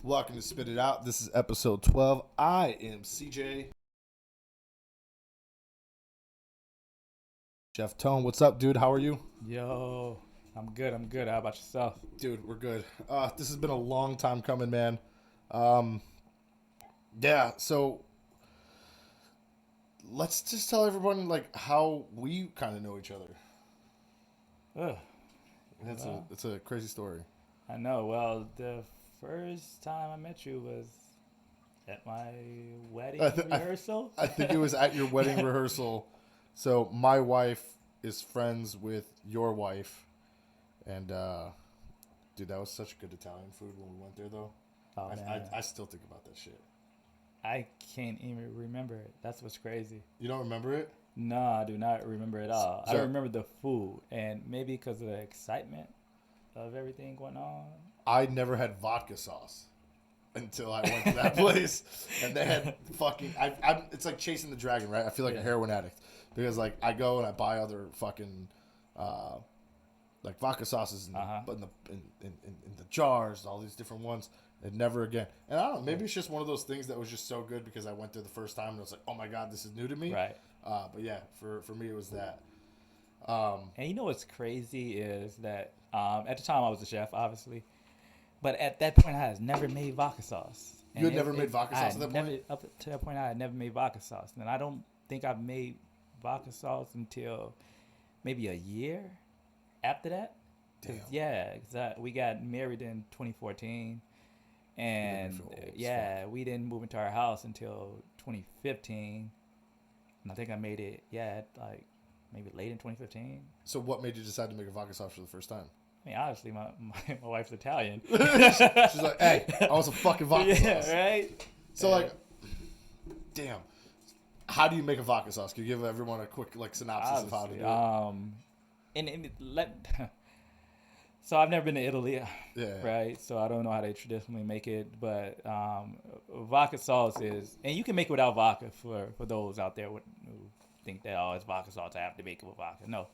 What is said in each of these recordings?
Welcome to Spit It Out. This is episode 12. I am CJ. Chef Tone, what's up, dude? How are you? Yo, I'm good. How about yourself? Dude, we're good. This has been a long time coming, man. So let's just tell everyone like how we kind of know each other. Ugh, It's a crazy story. I know. Well, the first time I met you was at my wedding rehearsal. I think it was at your wedding rehearsal. So my wife is friends with your wife, and dude, that was such good Italian food when we went there, though. Oh, man. I still think about that shit. I can't even remember it. That's what's crazy. You don't remember it? No, I do not remember it at all. So- I remember the food, and maybe because of the excitement of everything going on. I never had vodka sauce until I went to that place, and they had fucking. It's like chasing the dragon, right? I feel like a heroin addict because like I go and I buy other fucking, like vodka sauces in the jars, all these different ones, and never again. And I don't know, maybe it's just one of those things that was just so good because I went there the first time and I was like, oh my god, this is new to me. Right. But yeah, for me it was that. And you know what's crazy is that at the time I was a chef, obviously, but at that point I had never made vodka sauce. You had never made vodka sauce at that point? Up to that point, I had never made vodka sauce, and I don't think I've made vodka sauce until maybe a year after that. Damn. Yeah, because we got married in 2014, and we didn't move into our house until 2015, and I think I made it like maybe late in 2015. So what made you decide to make a vodka sauce for the first time? I mean, obviously, my wife's Italian. She's like, hey, I want some fucking vodka sauce. Right? So, like, damn. How do you make a vodka sauce? Can you give everyone a quick, like, synopsis of how to do it? So I've never been to Italy, Yeah. right? So I don't know how they traditionally make it, but vodka sauce is, and you can make it without vodka for those out there who think that, oh, it's vodka sauce, I have to make it with vodka. No.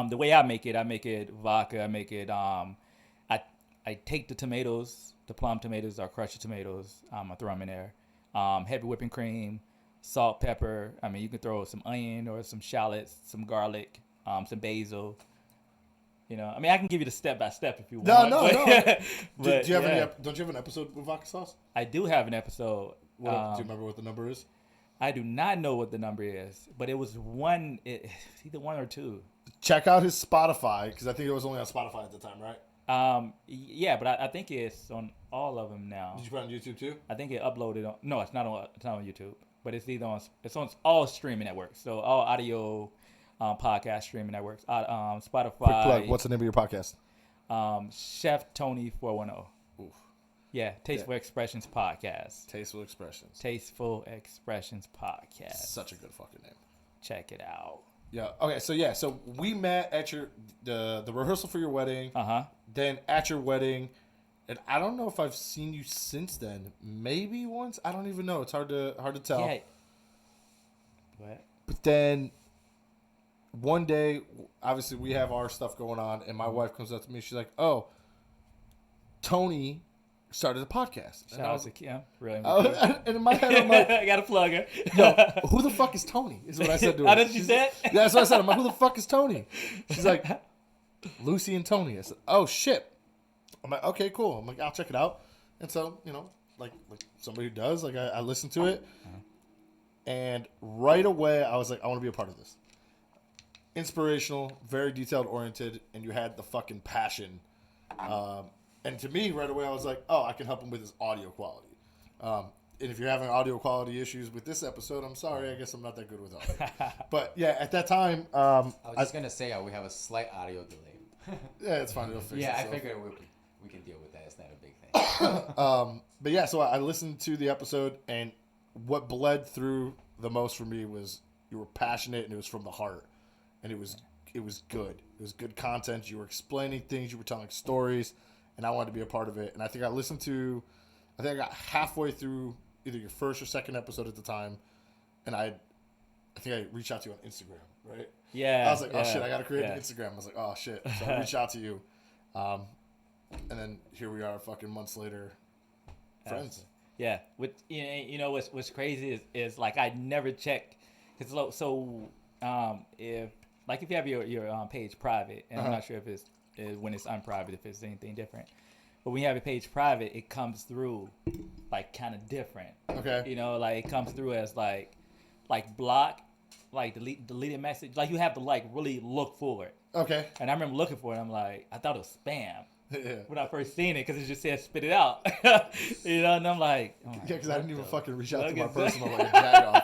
The way I make it vodka. I make it. I take the tomatoes, the plum tomatoes or crushed tomatoes. I throw them in there. Heavy whipping cream, salt, pepper. I mean, you can throw some onion or some shallots, some garlic, some basil. You know, I mean, I can give you the step by step if you want. No. But, do you have don't you have an episode with vodka sauce? I do have an episode. Do you remember what the number is? I do not know what the number is, but it was one. It's either one or two. Check out his Spotify, because I think it was only on Spotify at the time, right? Yeah, but I think it's on all of them now. Did you put it on YouTube too? I think it uploaded on. No, it's not on YouTube, but it's either on. It's on all streaming networks. So all audio, podcast streaming networks. Spotify. Quick plug. What's the name of your podcast? Chef Tony 410. Oof. Yeah, Tasteful Expressions Podcast. Tasteful Expressions. Tasteful Expressions Podcast. Such a good fucking name. Check it out. Yeah. Okay. So we met at the rehearsal for your wedding. Then at your wedding, and I don't know if I've seen you since then. Maybe once. I don't even know. It's hard to tell. Yeah. What? But then one day, obviously we have our stuff going on, and my wife comes up to me. She's like, "Oh, Tony started a podcast." Shout out to Kim. Really? And in my head, I'm like, I got to plug her. "Yo, who the fuck is Tony?" Is what I said to her. How did she say it? Yeah, that's what I said. I'm like, "Who the fuck is Tony?" She's like, "Lucy and Tony." I said, "Oh shit." I'm like, "Okay, cool." I'm like, "I'll check it out." And so, you know, like somebody who does, like I listened to it, and right away I was like, I want to be a part of this. Inspirational, very detailed oriented, and you had the fucking passion. And to me, right away, I was like, oh, I can help him with his audio quality. And if you're having audio quality issues with this episode, I'm sorry. I guess I'm not that good with audio. But yeah, at that time, I was just gonna say we have a slight audio delay. Yeah, it's fine. It'll fix yeah, itself. I figured we can deal with that. It's not a big thing. But yeah, so I listened to the episode, and what bled through the most for me was you were passionate, and it was from the heart, and it was good. It was good content. You were explaining things. You were telling stories. And I wanted to be a part of it. And I think I got halfway through either your first or second episode at the time. And I think I reached out to you on Instagram, right? Yeah. I was like, oh, shit, I got to create an Instagram. I was like, oh, shit. So I reached out to you. And then here we are fucking months later. friends. Yeah. With you know what's crazy is like I never check because if you have your page private, and I'm not sure if it's when it's unprivate if it's anything different, but when you have a page private, it comes through like kind of different. Okay. You know, like it comes through as like block, like deleted message. Like you have to like really look for it. Okay. And I remember looking for it. I'm like, I thought it was spam. Yeah. When I first seen it, because it just said spit it out. You know, and I'm like, Yeah, because I didn't even fucking reach out to my fuck is personal like a jag off.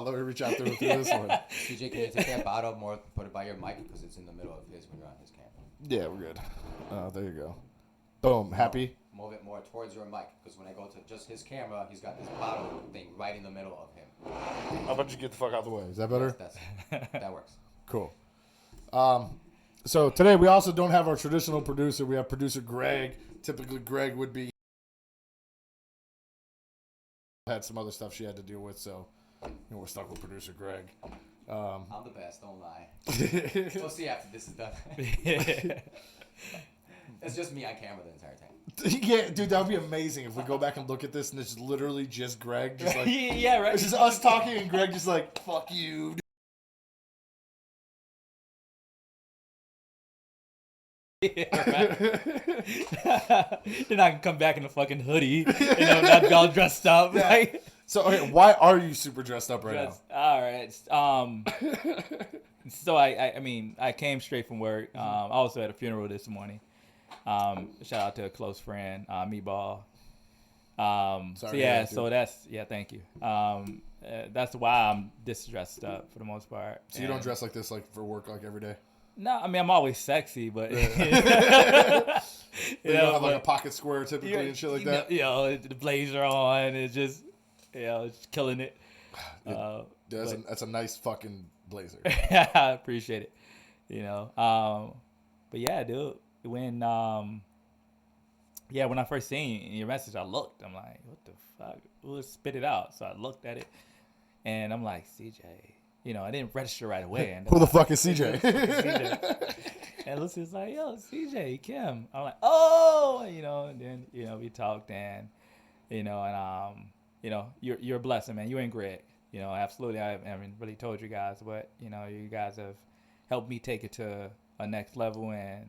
Let me reach out through this one. CJ, can you take that bottle more, put it by your mic because it's in the middle of his when you're on his camera. Yeah, we're good. There you go. Boom. Happy? Move it more towards your mic because when I go to just his camera, he's got this bottle thing right in the middle of him. How about you get the fuck out of the way? Is that better? Yes, that works. Cool. So today we also don't have our traditional producer. We have producer Greg. Typically, Greg would be had some other stuff she had to deal with, so we're stuck with producer Greg. I'm the best, don't lie. We'll see after this is done. It's just me on camera the entire time. Yeah, dude, that would be amazing if we go back and look at this and it's literally just Greg, just like yeah, right. It's just us talking and Greg just like fuck you. Yeah, right. Then I can come back in a fucking hoodie, not be all dressed up. Yeah. Like, So, okay, why are you super dressed up right now? All right. So I came straight from work. I also had a funeral this morning. Shout out to a close friend, Meatball. Thank you. That's why I'm this dressed up for the most part. So you don't dress like this like for work like every day? No, I mean I'm always sexy, but you don't have like a pocket square typically and shit like that. The blazer on, it's just it's killing it. That's a nice fucking blazer. I appreciate it. But yeah, dude, when I first seen your message, I looked. I'm like, what the fuck? We'll spit it out. So I looked at it, and I'm like, CJ. I didn't register right away. And who the fuck is CJ? CJ. And Lucy's like, yo, CJ, Kim. I'm like, oh, and then, we talked and, you're a blessing, man. You and Greg, absolutely. I haven't really told you guys, but, you guys have helped me take it to a next level. And,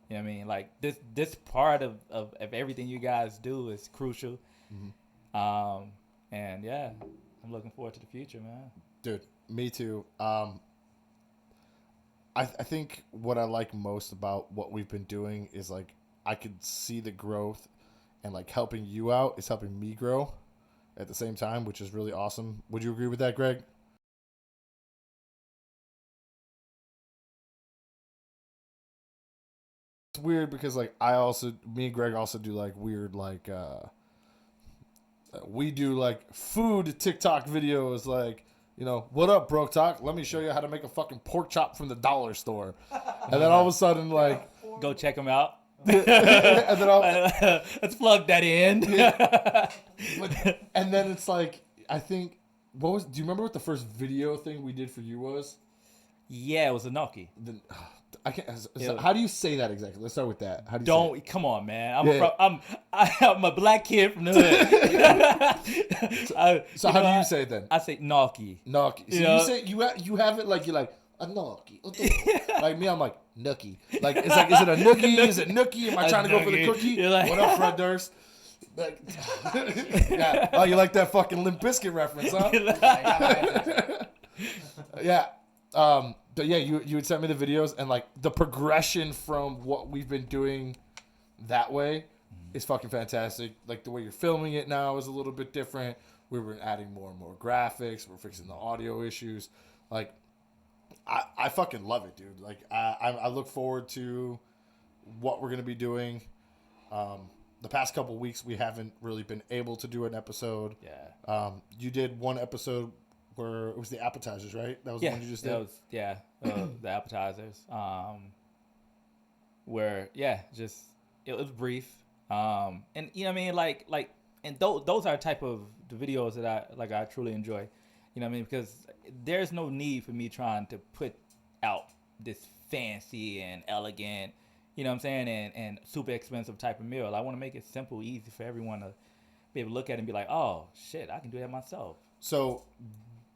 you know what I mean? Like this part of everything you guys do is crucial. Mm-hmm. And yeah, I'm looking forward to the future, man. Dude. Me too. I think what I like most about what we've been doing is like I could see the growth, and like helping you out is helping me grow at the same time, which is really awesome. Would you agree with that, Greg? It's weird because like me and Greg also do like weird like we do like food TikTok videos like. What up, Broke Talk? Let me show you how to make a fucking pork chop from the dollar store. And then all of a sudden, like... Go check them out. And then let's plug that in. Yeah. And then it's like, I think... do you remember what the first video thing we did for you was? Yeah, it was a gnocchi. I can't. How do you say that exactly? Let's start with that. How do you say it? Come on, man. I'm a black kid from the hood. So how do you say it then? I say gnocchi. Gnocchi. So you say you have it like you're like a gnocchi. Like me, I'm like nookie. Like it's like, is it a nookie? Is it nookie? Am I trying to go for the cookie? Like, what up, Fred Durst? Like, yeah. Oh, you like that fucking Limp Bizkit reference, huh? Yeah. But yeah, you would send me the videos, and like the progression from what we've been doing that way is fucking fantastic. Like the way you're filming it now is a little bit different. We've been adding more and more graphics. We're fixing the audio issues. Like I fucking love it, dude. Like I look forward to what we're gonna be doing. The past couple weeks we haven't really been able to do an episode. Yeah. You did one episode where it was the appetizers, right? That was the one you just did? The appetizers. Where, it was brief. And, you know what I mean? Like, and those are the type of the videos that I truly enjoy. You know what I mean? Because there's no need for me trying to put out this fancy and elegant, you know what I'm saying, and super expensive type of meal. I want to make it simple, easy for everyone be able to look at it and be like, oh shit, I can do that myself. So,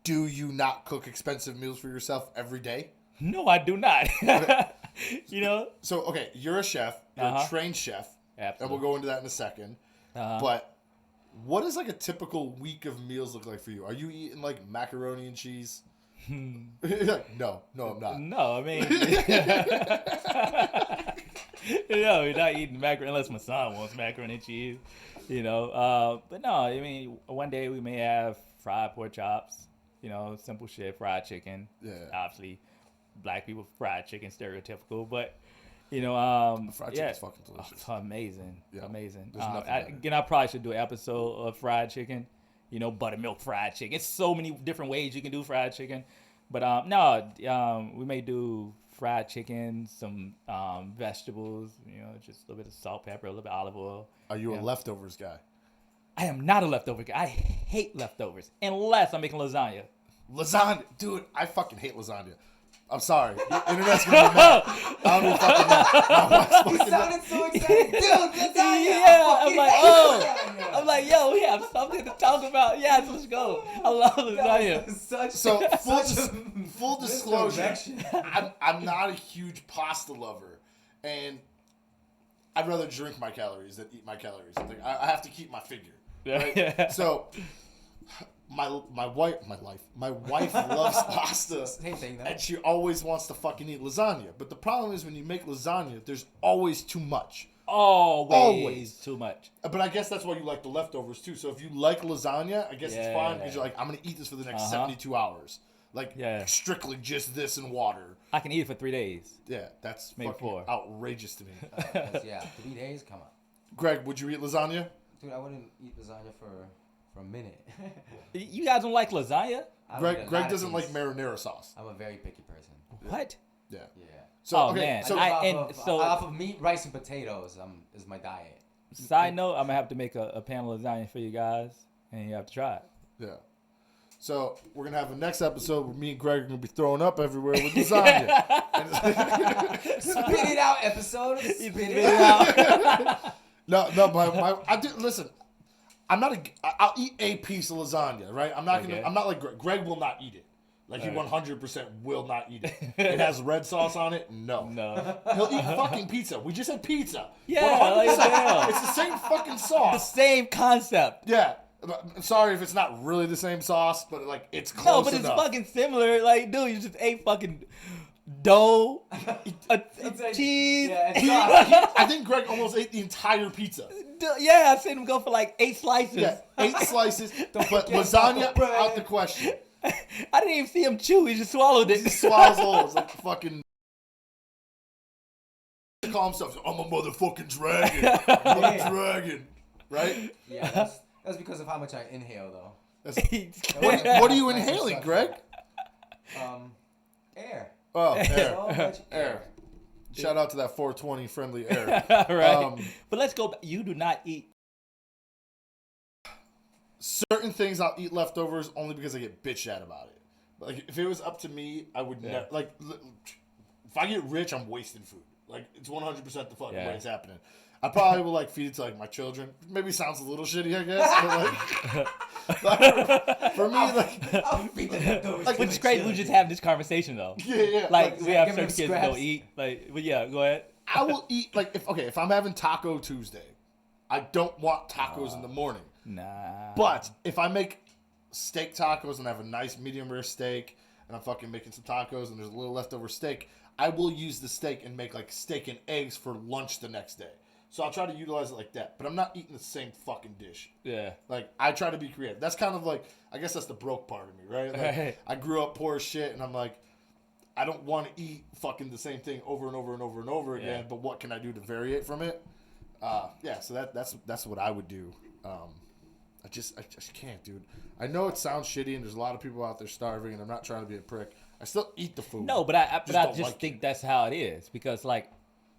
do you not cook expensive meals for yourself every day? No, I do not. You know. So, okay, you're a chef. You're a trained chef. Absolutely. And we'll go into that in a second. But what does like a typical week of meals look like for you? Are you eating like macaroni and cheese? Like, no, I'm not. No, I mean, no, you're not eating macaroni unless my son wants macaroni and cheese, you know. But no, I mean, one day we may have fried pork chops, you know, simple shit, fried chicken. Yeah. Obviously, black people fried chicken, stereotypical, but you know, Fried chicken's fucking delicious. Amazing, Yeah. amazing. There's nothing better. Again, I probably should do an episode of fried chicken. You know, buttermilk fried chicken. It's so many different ways you can do fried chicken. But we may do fried chicken, some vegetables, you know, just a little bit of salt, pepper, a little bit of olive oil. Are you a leftovers guy? I am not a leftover guy. I hate leftovers unless I'm making lasagna. Lasagna, dude, I fucking hate lasagna. I'm sorry. The internet's gonna be mad. I don't even fucking know. My wife's You fucking mad. sounded so excited, dude. Lasagna. Yeah, I'm like, lasagna. I'm like, yo, we have something to talk about. Yes, let's go. I love lasagna. So full This disclosure, direction. I'm not a huge pasta lover, and I'd rather drink my calories than eat my calories. Like I have to keep my figure. Right? Yeah. So my wife loves pasta. Same thing, though. And she always wants to fucking eat lasagna. But the problem is when you make lasagna, there's always too much. Always too much. But I guess that's why you like the leftovers too. So if you like lasagna, I guess it's fine because you're like, I'm gonna eat this for the next 72 hours. Like strictly just this and water. I can eat it for 3 days. Yeah, that's Maybe fucking 4. outrageous to me. 'Cause, yeah, 3 days. Come on, Greg, would you eat lasagna? dude. I wouldn't eat lasagna for a minute. You guys don't like lasagna? I would eat a Greg lot of doesn't like things. marinara sauce. I'm a very picky person. What? Yeah. Yeah. So Oh, okay, man. so Off of meat, rice, and potatoes is my diet. Side note, I'm gonna have to make a pan of lasagna for you guys, and you have to try it. yeah. So we're gonna have a next episode where me and Greg are gonna be throwing up everywhere with lasagna. Spit it out, episode. Spit it out. No, I do listen. I'm not I'll eat a piece of lasagna, right? I'm not Okay. I'm not like Greg. Greg will not eat it. Like he 100% will not eat it. It has red sauce on it. No. He'll eat fucking pizza. We just had pizza. Yeah, 100%. like that. It's the same fucking The sauce. same concept. Yeah. I'm sorry if it's not really the same sauce, but like it's close No, but enough. it's fucking similar. Like, dude, you just ate fucking dough, a cheese. Yeah, it's sauce. I think Greg almost ate the entire pizza. Yeah, I seen him go for like 8 slices. Yeah, 8 slices, but forget lasagna bread. out the question. I didn't even see him chew. He just swallowed it. He swallows holes like fucking. Call himself, I'm a motherfucking dragon. I'm a dragon, right? Yeah, that's because of how much I inhale, though. What are you inhaling, Greg? Air. Oh, air. So much Air. Shout out to that 420 friendly air. Right. But let's go back. You do not eat. Certain things I'll eat leftovers only because I get bitched at about it. Like if it was up to me, I would never like. If I get rich, I'm wasting food. Like it's 100% the fucking way it's happening. I probably will like feed it to like my children. Maybe sounds a little shitty, I guess. But, like, for me, I'll feed the Like, Which is crazy. We just having this conversation though. yeah. Like we have give them certain kids that scraps. don't eat. Like, but yeah, go ahead. I will eat like if I'm having Taco Tuesday, I don't want tacos in the morning. Nah. But if I make steak tacos and I have a nice medium rare steak and I'm fucking making some tacos and there's a little leftover steak, I will use the steak and make like steak and eggs for lunch the next day. So I'll try to utilize it like that. But I'm not eating the same fucking dish. Yeah. Like I try to be creative. That's kind of like I guess that's the broke part of me, right? Like, Right. I grew up poor as shit and I'm like I don't want to eat fucking the same thing over and over and over and over again, but what can I do to vary it from it? Yeah, so that's what I would do. I just can't, dude. I know it sounds shitty, and there's a lot of people out there starving, and I'm not trying to be a prick. I still eat the food. No, but I don't just like think it. that's how it is because like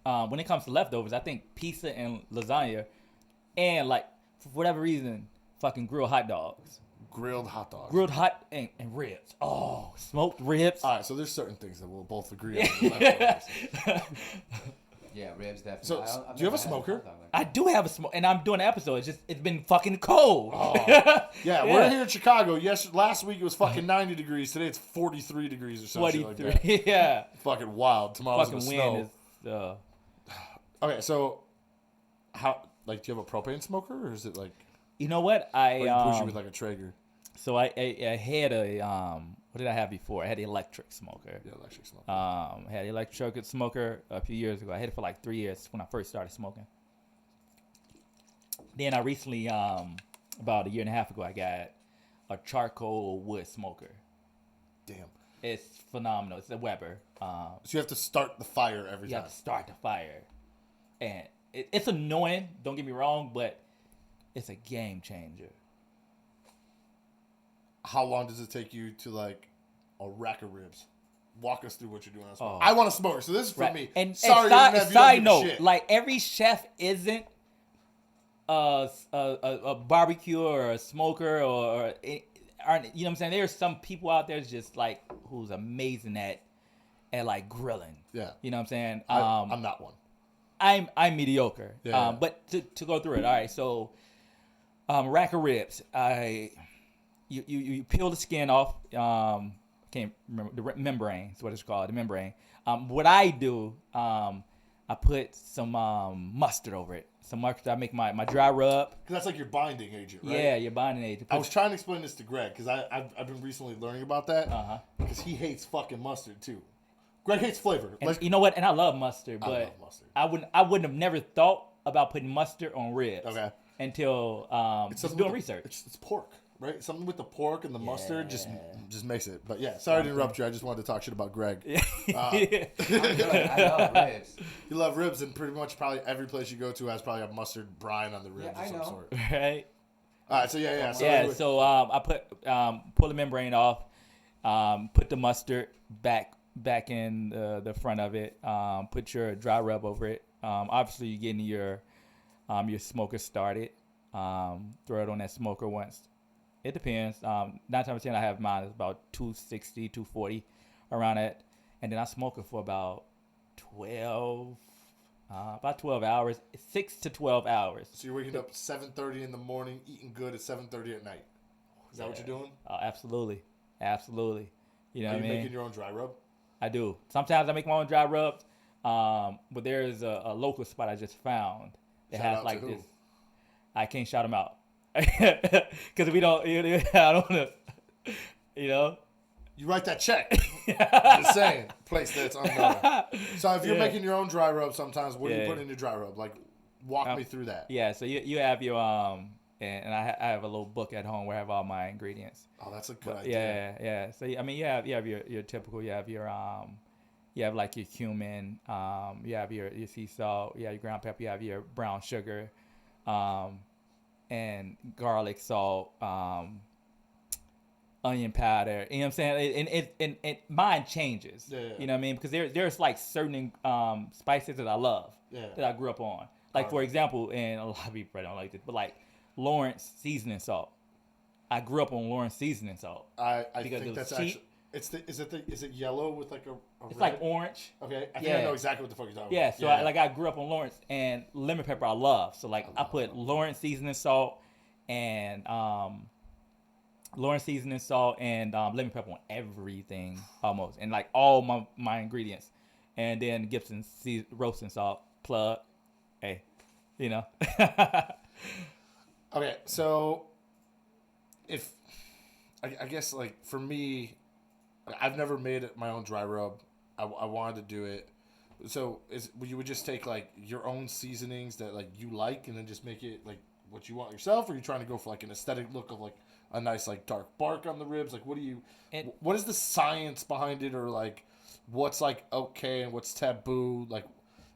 when it comes to leftovers, I think pizza and lasagna, and like for whatever reason, fucking grilled hot dogs, Grilled hot dogs. grilled hot and ribs. Oh, smoked ribs. All right, so there's certain things that we'll both agree on. Leftovers. Yeah, ribs definitely. So, I've do you have a never had smoker? hot dog like I do have a smoke, and I'm doing an episode. It's been fucking cold. Oh. Yeah, we're here in Chicago. Yes, last week it was fucking 90 degrees. Today it's 43 degrees or something like that. 43. Yeah. Fucking wild. Tomorrow's Fucking gonna wind snow. is. Okay, so how like do you have a propane smoker or is it like You know what? or you push it with like a Traeger? So I had a what did I have before? I had an electric smoker. Yeah, electric smoker. Had an electric smoker a few years ago. I had it for like 3 years when I first started smoking. Then I recently, about a year and a half ago, I got a charcoal wood smoker. Damn. It's phenomenal. It's a Weber. So you have to start the fire every You time. have to start the fire, and it's annoying. Don't get me wrong, but it's a game changer. How long does it take you to like a rack of ribs? Walk us through what you're doing on a smoker. Oh. I want to smoke, so this is for me. And sorry, side, Internet, if you don't side give a note, shit. like every chef isn't a barbecue or a smoker or aren't, you know what I'm saying? There's some people out there just like who's amazing at like grilling. Yeah. You know what I'm saying? I'm not one. I'm mediocre. Yeah. But to go through it, all right. So, rack of ribs. You peel the skin off. Can't remember the membrane. Is what it's called. The membrane. What I do, I put some mustard over it. Some mustard. I make my dry rub. Because that's like your binding agent, right? Yeah, your binding agent. I was trying to explain this to Greg because I've been recently learning about that. Uh-huh. Because he hates fucking mustard too. Greg hates flavor. And Like, you know what? And I love mustard, but love mustard. I wouldn't have never thought about putting mustard on ribs. Okay. Until it's just something doing with the- research. It's pork, right? Something with the pork and the mustard just Yeah. makes it. But yeah, sorry to interrupt you. I just wanted to talk shit about Greg. I'm good. I love ribs. You love ribs, and pretty much probably every place you go to has probably a mustard brine on the ribs Yeah, of I some know. sort. Right. All right, so yeah. So Yeah. anyway, So I put pull the membrane off, put the mustard back in the front of it. Put your dry rub over it. Obviously, you're getting your smoker started. Throw it on that smoker once. It depends. 9 times out of 10, I have mine is about 260, 240 around that, and then I smoke it for about 12 hours, 6 to 12 hours. so you're waking up 7:30 in the morning, eating good at 7:30 at night. Is that what you're doing? Absolutely. You know Are what you I mean? making your own dry rub? I do. Sometimes I make my own dry rubs, but there's a local spot I just found that Shout has out like to who? this. I can't shout them out because we don't. I don't want to. You know. You write that check. Just saying. Place that's unknown. So if you're Yeah. making your own dry rub, sometimes what do you Yeah. put in your dry rub? Like, walk me through that. Yeah. So you have your and I have a little book at home where I have all my ingredients. Oh, that's a good idea. Yeah. So I mean, you have your typical. You have your you have like your cumin. You have your sea salt. You have your ground pepper. You have your brown sugar, and garlic salt. Onion powder, you know what I'm saying? And mine changes. Yeah. You know what I mean? Because there's like certain spices that I love Yeah. that I grew up on. Like for example, and a lot of people probably don't like this, but like Lawrence seasoning salt. I grew up on Lawrence seasoning salt. I Because think it was that's cheap. actually. Is it yellow with like a It's red? like orange. Okay, I think I Yeah. know exactly what the fuck you're talking Yeah, about. so I grew up on Lawrence, and lemon pepper I love. So like I put Lawrence seasoning salt and lemon pepper on everything almost, and like all my ingredients, and then Gibson roasting salt plug. Hey, you know. Okay, so if I guess like for me, I've never made it my own dry rub. I wanted to do it. So you would just take like your own seasonings that like you like, and then just make it like what you want yourself, or are you trying to go for like an aesthetic look of like a nice like dark bark on the ribs? Like what is the science behind it, or like what's like okay and what's taboo? Like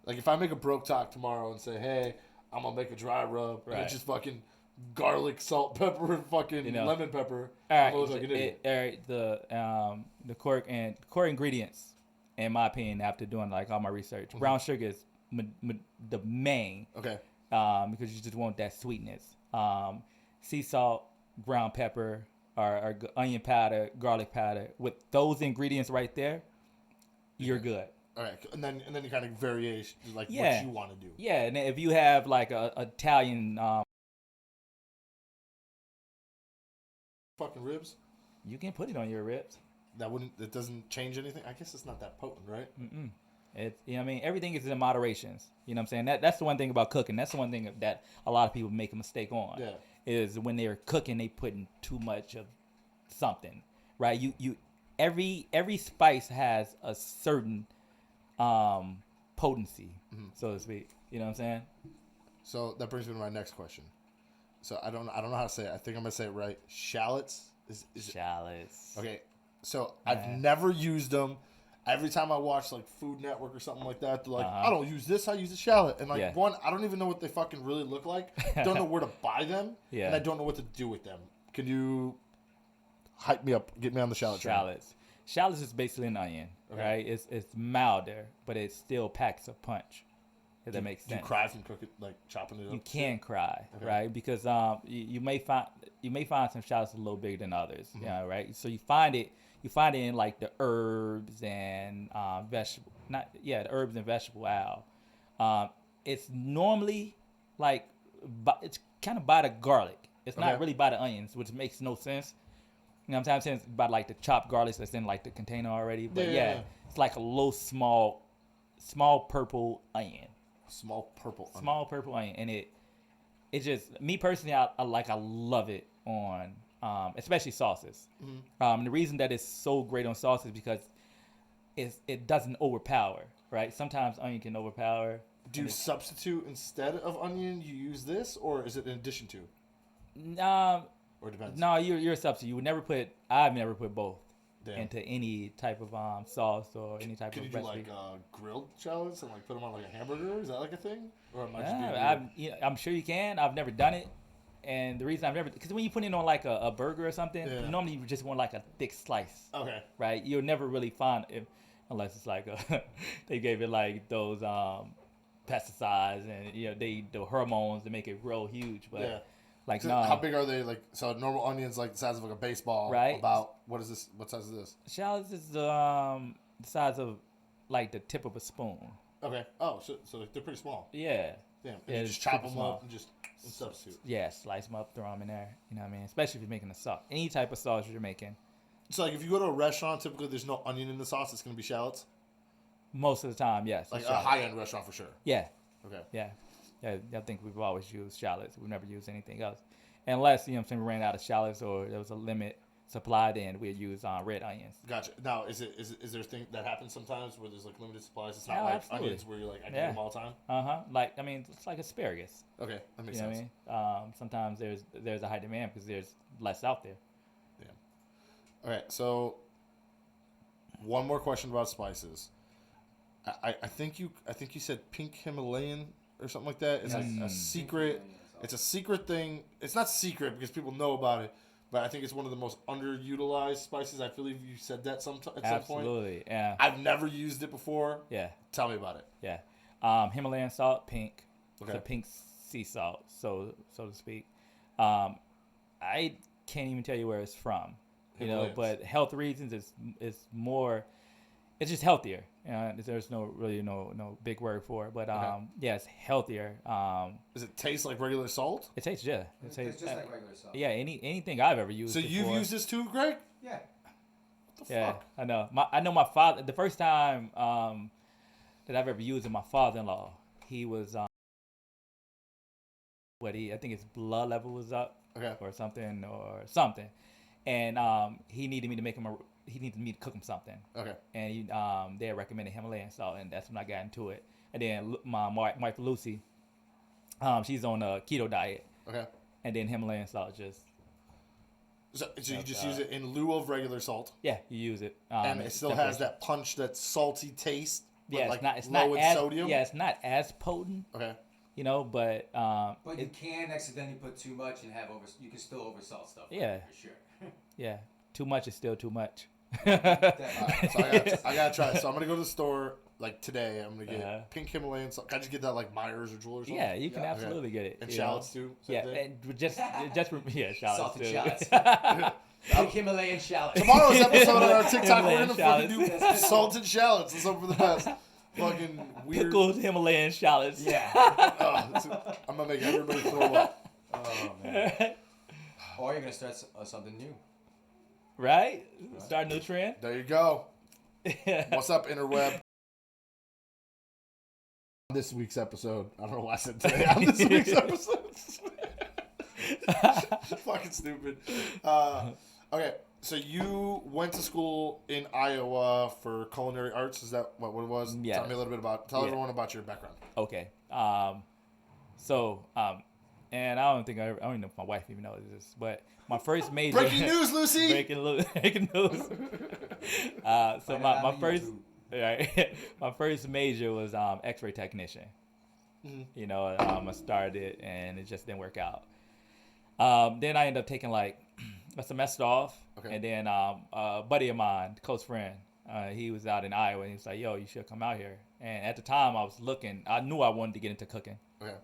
if I make a broke talk tomorrow and say, hey, I'm gonna make a dry rub, and it's just fucking garlic, salt, pepper, and fucking lemon pepper. All right, I'm always like an idiot. The core ingredients, in my opinion, after doing like all my research, brown sugar is the main. Okay. Because you just want that sweetness. Sea salt, ground pepper, or onion powder, garlic powder. With those ingredients right there, you're good. All right, and then you kind of variation like Yeah. what you want to do. Yeah, and if you have like a Italian, Fucking ribs. you can put it on your ribs. That doesn't change anything. I guess it's not that potent, right? Mm-mm. It, you know what I mean? Everything is in moderations. You know what I'm saying? That's the one thing about cooking. That's the one thing that a lot of people make a mistake on. Yeah. Is when they're cooking, they putting too much of something, right? Every spice has a certain potency, so to speak. You know what I'm saying? So that brings me to my next question. So I don't know how to say it. I think I'm gonna say it right. Shallots is Shallots. okay. So I've never used them. Every time I watch like Food Network or something like that, they're like, I don't use this. I use a shallot. And like one, I don't even know what they fucking really look like. Don't know where to buy them. Yeah. And I don't know what to do with them. Can you hype me up? Get me on the shallot train. Shallots is basically an onion, right? It's milder, but it still packs a punch. If that makes sense. Do you cry from like chopping it up? You can cry, right? Because you may find some shallots a little bigger than others, right? So you find it in like the herbs and vegetable, the herbs and vegetable aisle. It's normally like it's kind of by the garlic. It's not really by the onions, which makes no sense. You know what I'm saying? It's by like the chopped garlic that's in like the container already. But it's like a little small purple onion. Small purple onion, and it just, me personally, I love it on especially sauces. The reason that it's so great on sauces because it doesn't overpower, right? Sometimes onion can overpower. Do you substitute instead of onion? You use this, or is it in addition to? Or it depends. No, you're a substitute. I've never put both into any type of sauce or any type of recipe. Can you do like grilled shallots and like put them on like a hamburger? Is that like a thing? Or am I just I'm sure you can. I've never done it. And the reason because when you put it on like a burger or something, normally you just want like a thick slice. Okay. Right? You'll never really find it unless it's like they gave it like those pesticides and the hormones to make it grow huge. But like so how big are they? Like so, normal onions like the size of like a baseball. Right. About what is this? What size is this? Shallots is the size of like the tip of a spoon. Okay. Oh, so they're pretty small. Yeah. Damn. And you just chop them up and just substitute. Yeah, slice them up, throw them in there. You know what I mean? Especially if you're making a sauce. Any type of sauce you're making. So like if you go to a restaurant, typically there's no onion in the sauce. It's gonna be shallots. Most of the time, yes. Like a high-end restaurant for sure. Yeah. Okay. Yeah. I think we've always used shallots. We've never used anything else. Unless, we ran out of shallots or there was a limit supply, then we'd use red onions. Gotcha. Now, is there a thing that happens sometimes where there's like limited supplies? It's not absolutely. Onions where you're like, I need them all the time? Like, it's like asparagus. Okay, that makes sense. sense. What I mean? Sometimes there's a high demand because there's less out there. Yeah. All right, so one more question about spices. I think you said pink Himalayan or something like that. It's like a secret. It's a secret thing. It's not secret because people know about it, but I think it's one of the most underutilized spices. I believe you said that at some point. Absolutely, yeah. I've never used it before. Yeah. Tell me about it. Yeah. Himalayan salt, pink. Okay. It's a pink sea salt, so to speak. I can't even tell you where it's from, but health reasons it's more. It's just healthier. There's no big word for it, but it's healthier. Does it taste like regular salt? It tastes It tastes just like regular salt. Yeah, anything I've ever used. So you've used this too, Greg? Yeah. What the fuck? I know. I know my father. The first time that I've ever used it, my father-in-law, he was I think his blood level was up, or something, and he needed me to make him he needed me to cook him something. Okay. And they recommended Himalayan salt, and that's when I got into it. And then my wife Lucy, she's on a keto diet. Okay. And then Himalayan salt just. So you just use it in lieu of regular salt. Yeah, you use it. And it still has that punch, that salty taste. Yeah, but it's low not in as sodium. Yeah, it's not as potent. Okay. But But you can accidentally put too much and you can still oversalt stuff. Yeah. For sure. Yeah. Too much is still too much. So I gotta try it. So I'm gonna go to the store. like today, I'm gonna get pink Himalayan salt. Can I just get that like Myers or Jewel or something? Yeah, you can absolutely get it. And you shallots know? too. Same Yeah, thing? and just shallots Salted too. shallots. Big Himalayan shallots. Tomorrow's episode on our TikTok, we're Himalayan gonna fucking do shallots. salted shallots. Let's hope for the best. Fucking weird. Pickled Himalayan shallots. Yeah. I'm gonna make everybody throw up. Oh man. Or you're gonna start something new. Right? Start a new trend. There you go. What's up, interweb? This week's episode. I don't know why I said today. On this week's episode. Fucking stupid. Okay, so you went to school in Iowa for culinary arts. Is that what it was? Yeah. Tell me a little bit about. Tell everyone about your background. Okay. And I don't even know if my wife even knows this, but my first major. Breaking news, Lucy. breaking news. So my first. Right. My first major was X-ray technician. Mm-hmm. You know, I started it and it just didn't work out. Then I ended up taking like a semester off, and then a buddy of mine, close friend, he was out in Iowa, and he was like, "Yo, you should come out here." And at the time, I was looking. I knew I wanted to get into cooking. Okay.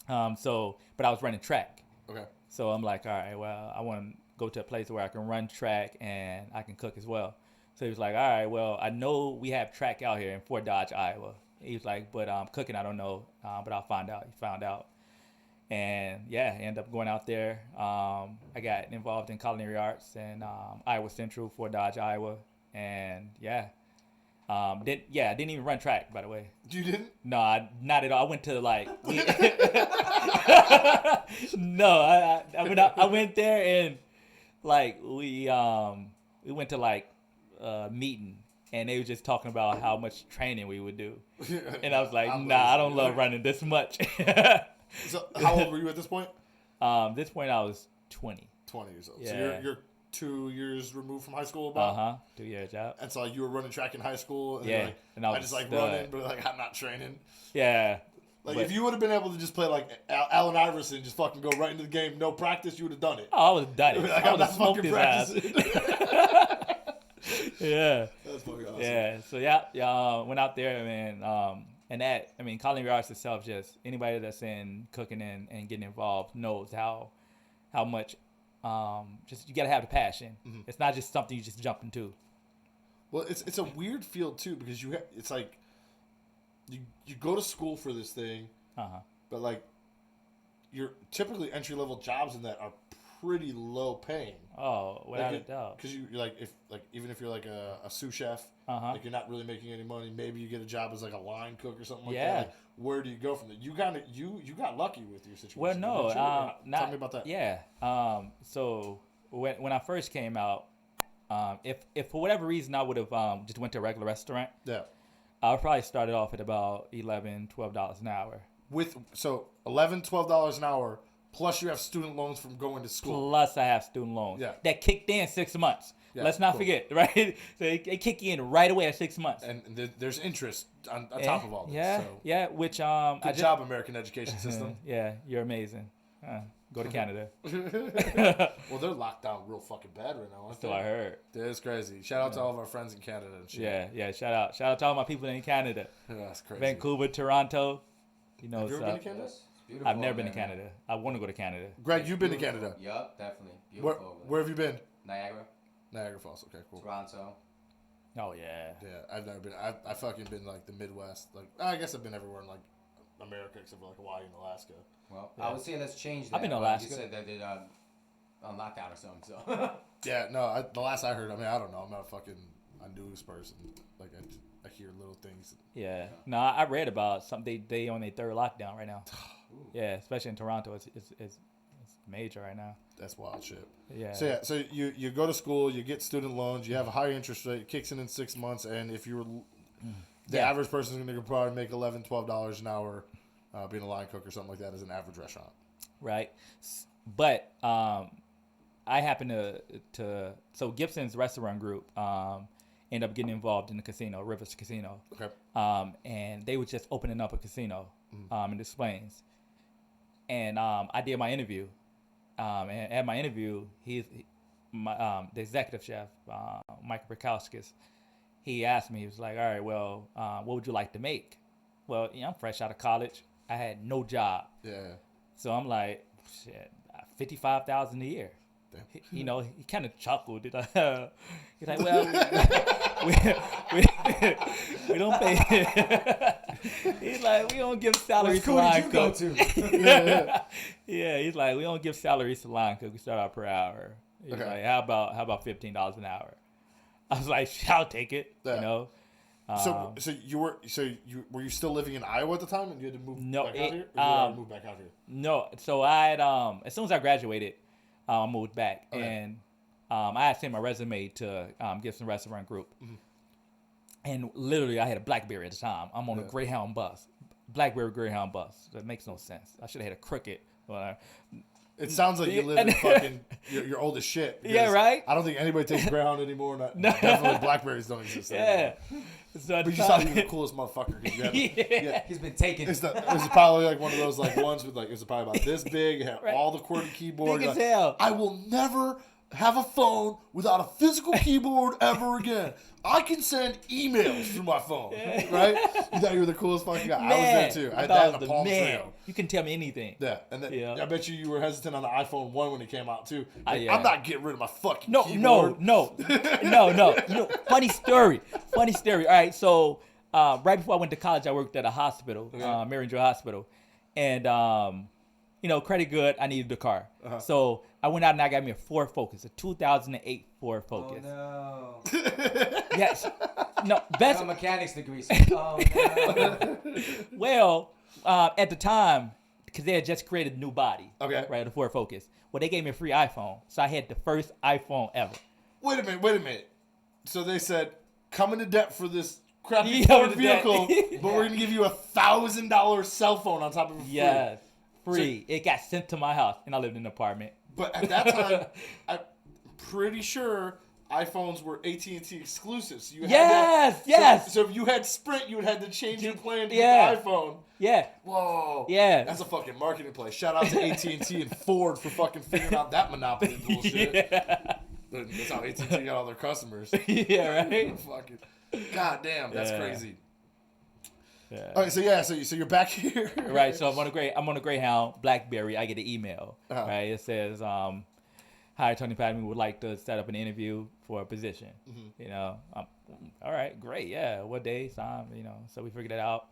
But I was running track. Okay. So I'm like, all right, well, I want to go to a place where I can run track and I can cook as well. So he was like, all right, well, I know we have track out here in Fort Dodge, Iowa. He was like, but cooking, I don't know, but I'll find out. He found out. And yeah, I ended up going out there. I got involved in culinary arts in Iowa Central, Fort Dodge, Iowa. And yeah. I didn't even run track, by the way. You didn't? No, not at all. I went to like, no, I went there and like we went to like a meeting and they were just talking about how much training we would do, and I was like, I don't love running this much. So how old were you at this point? This point I was 20. 20 years old. Yeah. So you're 2 years removed from high school, about. 2 years out. And so like, you were running track in high school. And Yeah, you're like, and I was just like stud. running, but like I'm not training. Yeah. Like But- if you would have been able to just play like Allen Iverson, just fucking go right into the game, no practice, you would have done it. Oh, I was done. Like, I I'm would have not smoked fucking his practicing. ass. Yeah. That's fucking awesome. Yeah. So yeah, went out there, man. And that, I mean, culinary arts itself, just anybody that's in cooking and getting involved knows how much just you gotta have the passion. Mm-hmm. It's not just something you just jump into. Well, it's a weird field too because it's like you go to school for this thing, but like your typically entry level jobs in that are pretty low paying. Oh, without a doubt. Because you're like even if you're like a sous chef, like you're not really making any money. Maybe you get a job as like a line cook or something like that. Like, where do you go from there? You got lucky with your situation. Well, no, didn't you? Tell me about that. Yeah. So when I first came out, if for whatever reason I would have just went to a regular restaurant, Yeah. I would probably started off at about $11, $12 an hour. With $11, $12 an hour, plus you have student loans from going to school. Plus I have student loans. Yeah. That kicked in 6 months. Yeah, Let's not cool. forget, right? So they kick you in right away at 6 months. And there's interest on top of all this. Yeah, So. yeah. Which Good job, American education system. Yeah, you're amazing. Go to Canada. Well, they're locked down real fucking bad right now. So I heard. It's crazy. Shout out to all of our friends in Canada and shit. Yeah. Shout out to all my people in Canada. Yeah, that's crazy. Vancouver, Toronto. You know, Have you ever been to Canada? Yes, it's beautiful. I've never been to there, man. Canada. I want to go to Canada. Greg, you've been to Canada. Yup, definitely. Where, Beautiful. over there. where have you been? Niagara, Niagara Falls. Okay, cool. Toronto. Oh yeah. Yeah, I've never been. I fucking been like the Midwest. Like I guess I've been everywhere in like America except for like Hawaii and Alaska. Well, Yeah. I would say let's change that. I've been to but Alaska. You said that they on lockdown or something. So Yeah, no. The last I heard, I mean, I don't know. I'm not a fucking news person. Like I hear little things. Yeah. No, I read about something. They on their third lockdown right now. Yeah, especially in Toronto. It's major right now. That's wild shit. Yeah. So yeah, so you go to school, you get student loans, you have a high interest rate, it kicks in 6 months, and if you're the Yeah. average person is going to probably make $11, $12 an hour, being a line cook or something like that as an average restaurant. Right. But I happen to so Gibson's restaurant group ended up getting involved in the casino, Rivers Casino. Okay. And they were just opening up a casino in Des Plaines. And I did my interview. And at my interview, the executive chef, Mike Brikowskis, he asked me, he was like, all right, well, what would you like to make? Well, I'm fresh out of college. I had no job. Yeah. So I'm like, shit, 55,000 a year. He kind of chuckled. He's like, well, we don't pay. He's like, we don't give salaries to line cooks. Yeah, he's like, we don't give salaries to line cooks. We start out per hour. He's like, how about $15 an hour? I was like, I'll take it. Yeah. So were you still living in Iowa at the time, and you had to move back out here? Or you move back out here? No. So I had as soon as I graduated, I moved back, and I had sent my resume to Gibson Restaurant Group, and literally I had a BlackBerry at the time. I'm on a Greyhound bus, BlackBerry Greyhound bus. That makes no sense. I should have had a Cricket. It sounds like you live in fucking. You're old as shit. Yeah, right. I don't think anybody takes Greyhound anymore. Definitely Blackberries don't exist anymore. So but you thought you were the coolest motherfucker. He's been taken. It was probably like one of those like ones with like it was probably about this big, it had all the QWERTY keyboard. Big as hell. I will never have a phone without a physical keyboard ever again. I can send emails through my phone, right? You thought you were the coolest fucking guy. Man, I was there too. I had that in a Palm man. Trio. You can tell me anything. Yeah, and then I bet you were hesitant on the iPhone 1 when it came out too. Like, yeah. I'm not getting rid of my fucking keyboard. No. Funny story. All right, so right before I went to college, I worked at a hospital, Marion Joe Hospital, and credit good. I needed a car, so I went out and I got me a Ford Focus, a 2008 Ford Focus. Oh no. Yes. No. Best. No mechanics degrees. Oh no. Well, at the time, because they had just created a new body. Okay. Right, the Ford Focus. Well, they gave me a free iPhone, so I had the first iPhone ever. Wait a minute. So they said, come into debt for this crappy Ford vehicle, but we're gonna give you $1,000 cell phone on top of it. Yes. Free. So, it got sent to my house, and I lived in an apartment. But at that time, I'm pretty sure iPhones were AT&T exclusives. So you had yes. So if you had Sprint, you would have to change your plan to get the iPhone. Yeah. Whoa. Yeah. That's a fucking marketing play. Shout out to AT&T and Ford for fucking figuring out that monopoly bullshit. Yeah. That's how AT&T got all their customers. Yeah, right? Fucking. God damn, that's crazy. Yeah. All right, so you're back here. Right, so I'm on a Greyhound BlackBerry. I get an email. Right, it says, "Hi, Tony Patton, we would like to set up an interview for a position." All right, great, yeah. What day, time? So we figured it out.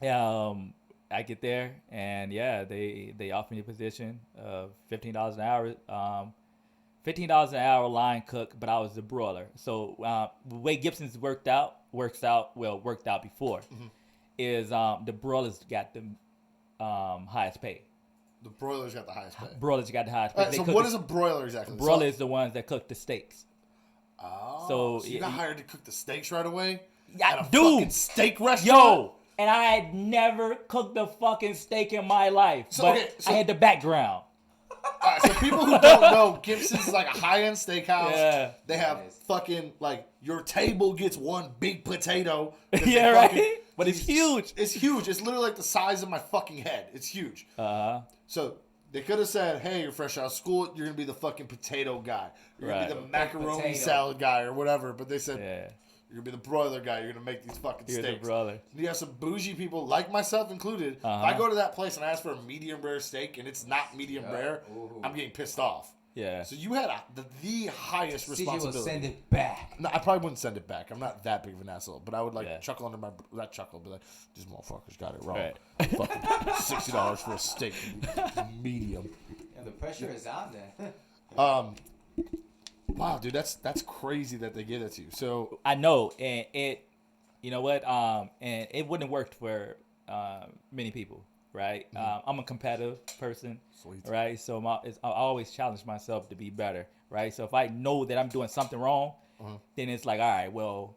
I get there, and they offer me a position of $15 an hour. $15 an hour line cook, but I was the broiler. So the way Gibson's worked out before, is the broilers got the highest pay. The broilers got the highest pay. Broilers got the highest pay. Right, so what is a broiler exactly? Broiler is the ones that cook the steaks. Oh, so you got hired to cook the steaks right away? Yeah, at a fucking steak restaurant? Yo, and I had never cooked a fucking steak in my life, but I had the background. Alright, so people who don't know, Gibson's is like a high-end steakhouse. Yeah. They have fucking, like, your table gets one big potato. Yeah, right? But it's huge. It's huge. It's literally like the size of my fucking head. It's huge. So they could have said, hey, you're fresh out of school. You're going to be the fucking potato guy. You're going to be the macaroni salad guy or whatever. But they said, you're going to be the broiler guy. You're going to make these fucking steaks. The broiler. You have some bougie people, like myself included. If I go to that place and I ask for a medium rare steak and it's not medium rare, I'm getting pissed off. Yeah. So you had the highest responsibility. CJ will send it back. No, I probably wouldn't send it back. I'm not that big of an asshole. But I would chuckle under my not chuckle, but like, these motherfuckers got it wrong. Right. Fucking $60 for a steak, medium. Yeah, the pressure is on there. Wow, dude, that's crazy that they give it to you. So I know, and you know what? And it wouldn't have worked for many people, right? I'm a competitive person. Sweet. Right? So I always challenge myself to be better, right? So if I know that I'm doing something wrong, then it's like, all right, well,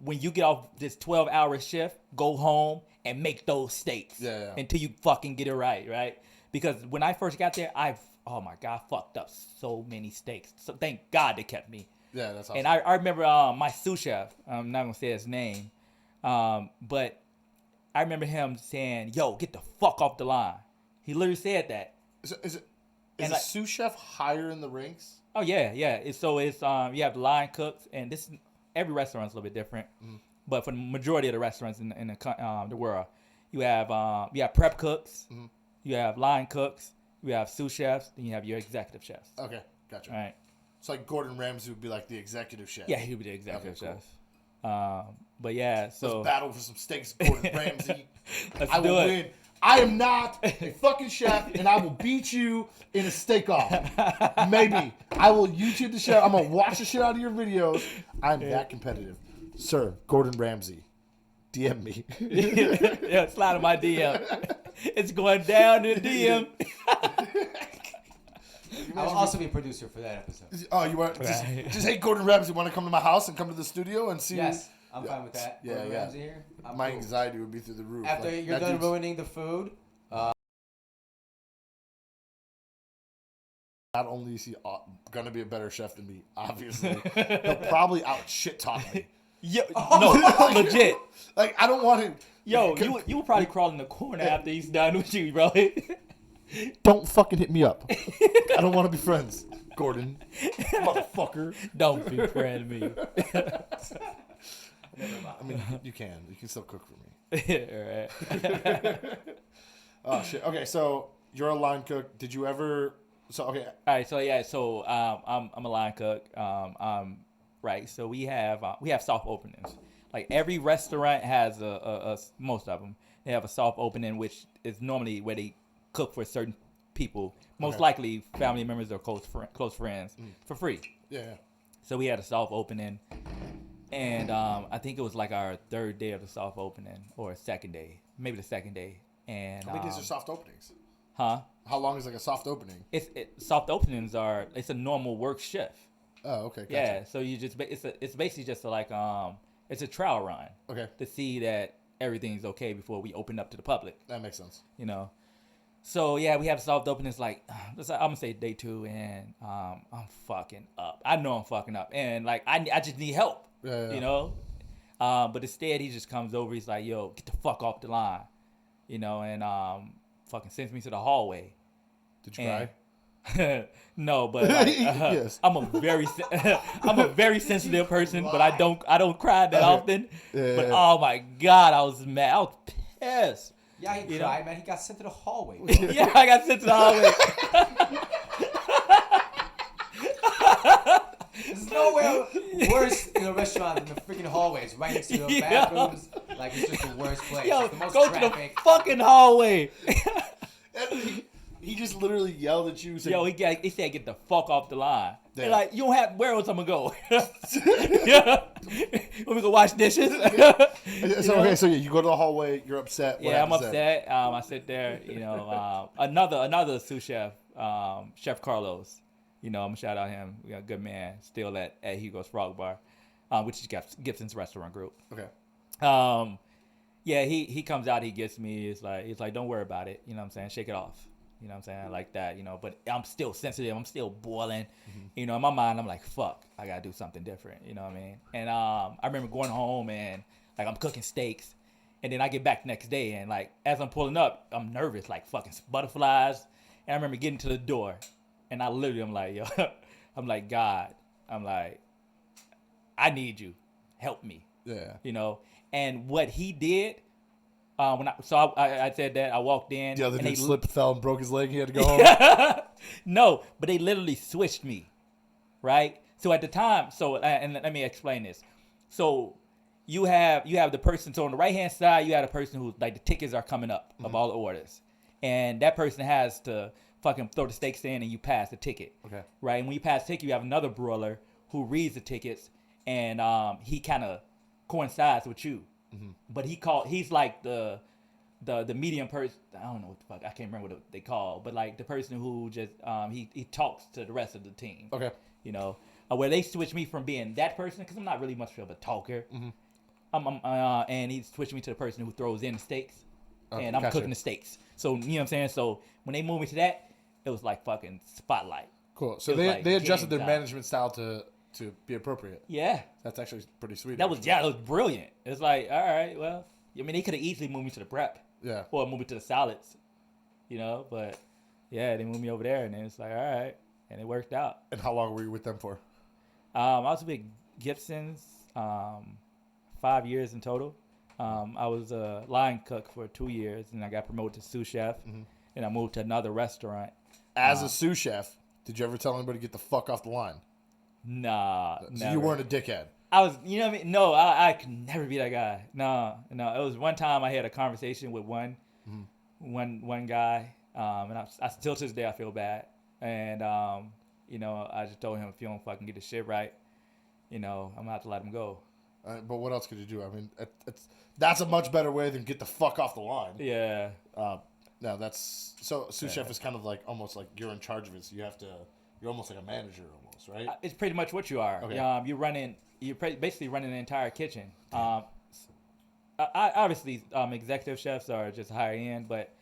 when you get off this 12-hour shift, go home and make those steaks until you fucking get it right? Because when I first got there, oh my God, I fucked up so many steaks. So thank God they kept me. Yeah, that's awesome. And I remember my sous chef, I'm not going to say his name, but I remember him saying, yo, get the fuck off the line. He literally said that. Is a sous chef higher in the ranks? Oh, yeah. So it's you have the line cooks, and this every restaurant's a little bit different, but for the majority of the restaurants in the world, you have prep cooks, you have line cooks, you have sous chefs, then you have your executive chefs. Okay, gotcha. All right. So like Gordon Ramsay would be like the executive chef. Yeah, he would be the executive Okay, chef. But yeah, so let's battle for some steaks, Gordon Ramsay. let's I do will it. win. I am not a fucking chef, and I will beat you in a steak off. Maybe I will YouTube the show. I'm gonna watch the shit out of your videos. I'm that competitive, sir. Gordon Ramsay, DM me. Yeah, slide in my DM. It's going down in the DM. I will also be producer for that episode. Oh, you want just hey Gordon Ramsay? Want to come to my house and come to the studio and see? Yes, I'm fine with that. Yeah, Gordon yeah. Ramsay here. I'm My cool. anxiety would be through the roof. After Like, you're that done dude's- ruining the food, Not only is he gonna be a better chef than me, obviously, he'll probably out shit talk me. Yo, no, legit. Like I don't want him. Yo, you would probably crawl in the corner after he's done with you, bro. Don't fucking hit me up. I don't want to be friends, Gordon, motherfucker. Don't be friend me. I mean, you can still cook for me. Alright. Oh shit. Okay, so you're a line cook. Did you ever? So okay. Alright, so yeah, I'm a line cook. Right. So we have soft openings. Like every restaurant has a most of them. They have a soft opening, which is normally where they cook for certain people, most likely family members or close friends, for free. Yeah. So we had a soft opening, and I think it was like our third day of the soft opening or second day, maybe the second day. And How many days are soft openings? huh? How long is like a soft opening? Soft openings it's a normal work shift. Oh, okay. Gotcha. Yeah, so you just it's basically just it's a trial run Okay, to see that everything's okay before we open up to the public, that makes sense. you know. So yeah, we have soft openings like I'm gonna say day 2, and I'm fucking up. I know I'm fucking up, and like I just need help, Yeah. you know. But instead he just comes over. He's like, "Yo, get the fuck off the line," you know, and fucking sends me to the hallway. Did you cry? No, but like, Yes. I'm a very sensitive person, but I don't cry that often. Yeah, But yeah. oh my god, I was mad. I was pissed. yeah, he You cried, man. He got sent to the hallway. Yeah, I got sent to the hallway. There's nowhere worse in a restaurant than the freaking hallways, right next to the Yeah. bathrooms. Like it's just the worst place. Yo, It's the most go to the traffic. fucking hallway. He just literally yelled at you. Saying, Yo, he said get the fuck off the line. Yeah. And like, you don't have, where else I'm gonna go? Yeah. Want me go wash dishes? So okay, so yeah, you go to the hallway. You're upset. What Yeah, I'm happens then? upset. I sit there, you know. Another sous chef, Chef Carlos. You know, I'm gonna shout out him. We got a good man still at Hugo's Frog Bar, which is Gibson's restaurant group. Okay. Yeah, he comes out. He gets me. He's like, don't worry about it. You know what I'm saying? Shake it off. You know what I'm saying? Like that. You know, but I'm still sensitive. I'm still boiling. You know, in my mind, I'm like, fuck, I gotta do something different. You know what I mean? And I remember going home and like I'm cooking steaks. And then I get back the next day, and like as I'm pulling up, I'm nervous, like fucking butterflies. And I remember getting to the door, and I literally, I'm like, yo, I'm like, God, I'm like, I need you, help me, Yeah. you know. And what he did, I said that I walked in. The other and dude they slipped, fell, and broke his leg. He had to go home. No, but they literally switched me, right? So at the time, and let me explain this. So you have the person, so on the right hand side, you have a person who like the tickets are coming up of all the orders, and that person has to fucking throw the steaks in, and you pass the ticket. Okay. Right, and when you pass the ticket, you have another broiler who reads the tickets, and he kind of coincides with you, but he's like the medium person. I don't know what the fuck, I can't remember what they call, but like the person who just he talks to the rest of the team. Okay. You know, where they switch me from being that person, because I'm not really much of a talker. And he switched me to the person who throws in the steaks, and I'm gotcha. cooking the steaks. So you know what I'm saying. So when they moved me to that, it was like fucking spotlight. Cool. So It was they like they adjusted game their time. management style to be appropriate. Yeah, That's actually pretty sweet. that was brilliant. It's like, all right, well, I mean, they could have easily moved me to the prep Yeah. or moved me to the salads, you know. But yeah, they moved me over there, and then it's like, all right, and it worked out. And how long were you with them for? I was with Gibson's. 5 years in total. I was a line cook for 2 years, and I got promoted to sous chef, and I moved to another restaurant. As a sous chef, did you ever tell anybody to get the fuck off the line? Nah, So never. you weren't a dickhead. I was, you know what I mean? No, I could never be that guy. No. It was one time I had a conversation with one guy, and I still to this day I feel bad. And I just told him, if you don't fucking get the shit right, I'm gonna have to let him go. But what else could you do? I mean, that's a much better way than get the fuck off the line. Yeah. No, that's so. Sous chef is kind of like almost like you're in charge of it, so you're almost like a manager almost, right? It's pretty much what you are. Okay. You're basically running the entire kitchen. Obviously, executive chefs are just higher end, but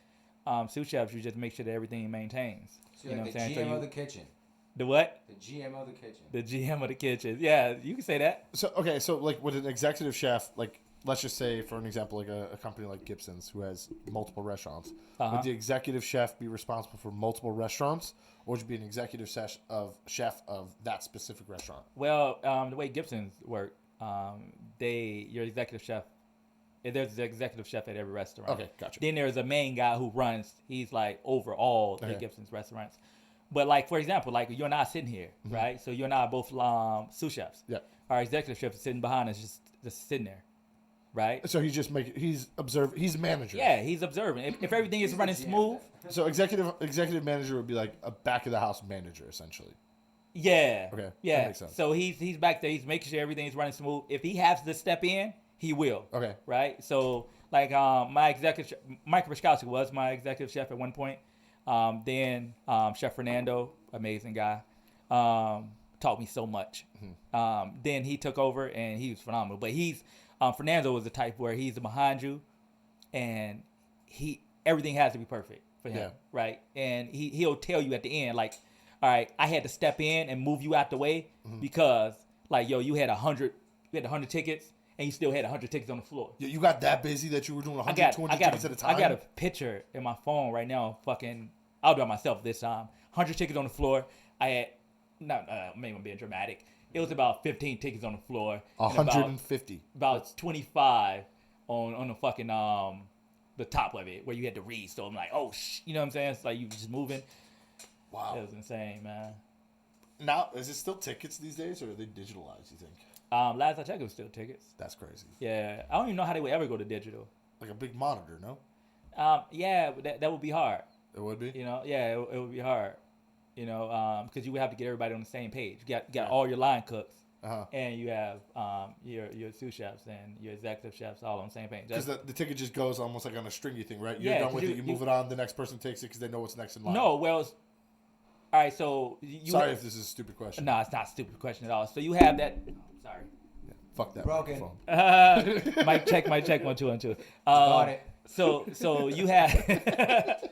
sous chefs, you just make sure that everything maintains. So you're like the GM of the kitchen. The what? The GM of the kitchen. The GM of the kitchen. Yeah, you can say that. So like with an executive chef, like let's just say for an example, like a company like Gibson's who has multiple restaurants, would the executive chef be responsible for multiple restaurants, or would you be an executive chef of that specific restaurant? Well, the way Gibson's work, your executive chef. There's an executive chef at every restaurant. Okay, gotcha. Then there's a main guy who runs. He's like over all the Gibson's restaurants. But like for example, like you and I sitting here, right? So you and I are both sous chefs. Yeah. Our executive chef is sitting behind us, just sitting there, right? So he's a manager. Yeah, he's observing. If everything is running smooth. So executive manager would be like a back of the house manager essentially. Yeah. Okay. Yeah. That makes sense. So he's back there. He's making sure everything is running smooth. If he has to step in, he will. Okay. Right. So like my executive, Mike Rashkowski was my executive chef at one point. Then Chef Fernando, amazing guy, taught me so much. Then he took over and he was phenomenal. But Fernando was the type where he's behind you, and everything has to be perfect for him, right? And he'll tell you at the end, like, all right, I had to step in and move you out the way because, like, you had 100 tickets. And you still had 100 tickets on the floor. You got that busy that you were doing 100, 200 tickets at a time? I got a picture in my phone right now. I'll do it myself this time. 100 tickets on the floor. I had, maybe I'm being dramatic. It was about 15 tickets on the floor. 150. About 25 on the fucking, the top of it where you had to read. So I'm like, oh, you know what I'm saying? It's like you just moving. Wow. It was insane, man. Now, is it still tickets these days or are they digitalized, you think? Last I checked, it was still tickets. That's crazy. Yeah, I don't even know how they would ever go to digital. Like a big monitor, no? Yeah, but that would be hard. It would be? Yeah, it would be hard. Because you would have to get everybody on the same page. You got all your line cooks, and you have your sous chefs and your executive chefs all on the same page. Because the ticket just goes almost like on a stringy thing, right? You're done with it, you move it on, the next person takes it because they know what's next in line. No, well, all right, so sorry if this is a stupid question. No, it's not a stupid question at all. So you have that. Sorry. Yeah, fuck that. Broken. Mic check, 1 2 1 2. Got it. So you have.